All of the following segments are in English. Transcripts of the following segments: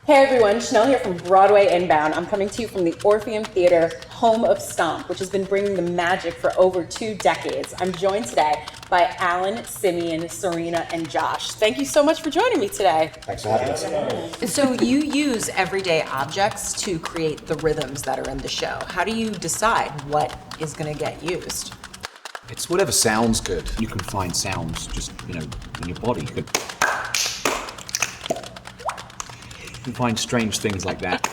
Hey everyone, Chanel here from Broadway Inbound. I'm coming to you from the Orpheum Theater, home of Stomp, which has been bringing the magic for over 2 decades. I'm joined today by Alan, Simeon, Serena, and Josh. Thank you so much for joining me today. Thanks for having us. So you use everyday objects to create the rhythms that are in the show. How do you decide what is going to get used? It's whatever sounds good. You can find sounds just, in your body. You can find strange things like that.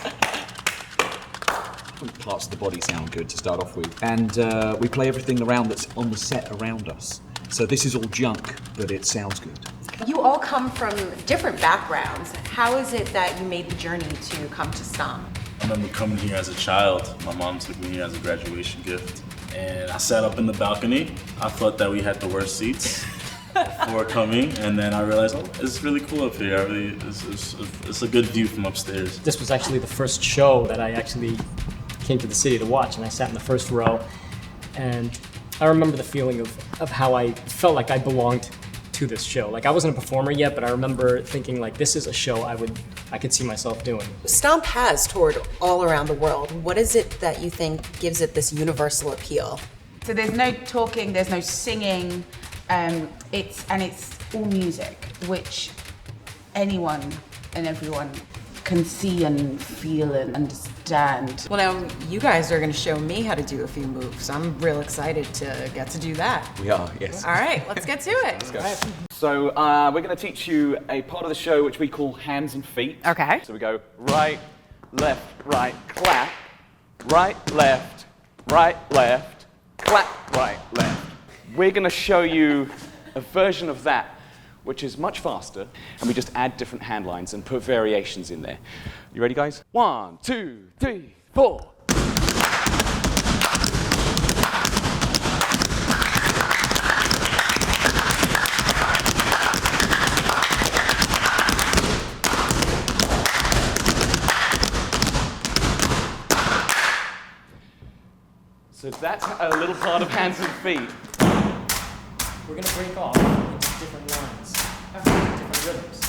Different parts of the body sound good to start off with. And we play everything around that's on the set around us. So this is all junk, but it sounds good. You all come from different backgrounds. How is it that you made the journey to come to Stomp? I remember coming here as a child. My mom took me here as a graduation gift. And I sat up in the balcony. I thought that we had the worst seats before coming, and then I realized, it's really cool up here. It's a good view from upstairs. This was actually the first show that I actually came to the city to watch, and I sat in the first row, and I remember the feeling of how I felt like I belonged to this show. Like, I wasn't a performer yet, but I remember thinking, like, this is a show I could see myself doing. Stomp has toured all around the world. What is it that you think gives it this universal appeal? So there's no talking, there's no singing, it's all music, which anyone and everyone can see and feel and understand. Well, now you guys are going to show me how to do a few moves. I'm real excited to get to do that. We are, yes. All right, let's get to it. Let's go. So we're going to teach you a part of the show which we call hands and feet. Okay. So we go right, left, right, clap, right, left, clap, right, left. We're going to show you a version of that which is much faster, and we just add different hand lines and put variations in there. You ready, guys? 1, 2, 3, 4. So that's a little part of hands and feet. We're going to break off into different lines, different rhythms.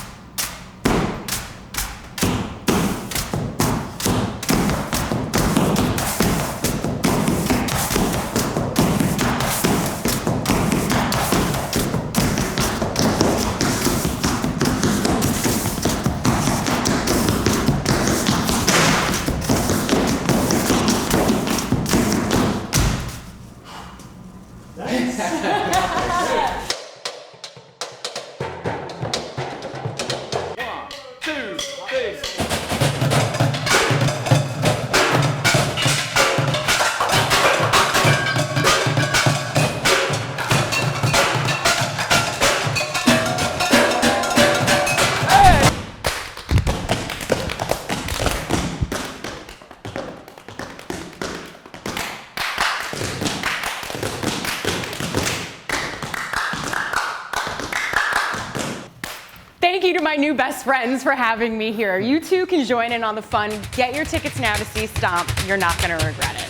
Thank you to my new best friends for having me here. You too can join in on the fun. Get your tickets now to see Stomp. You're not going to regret it.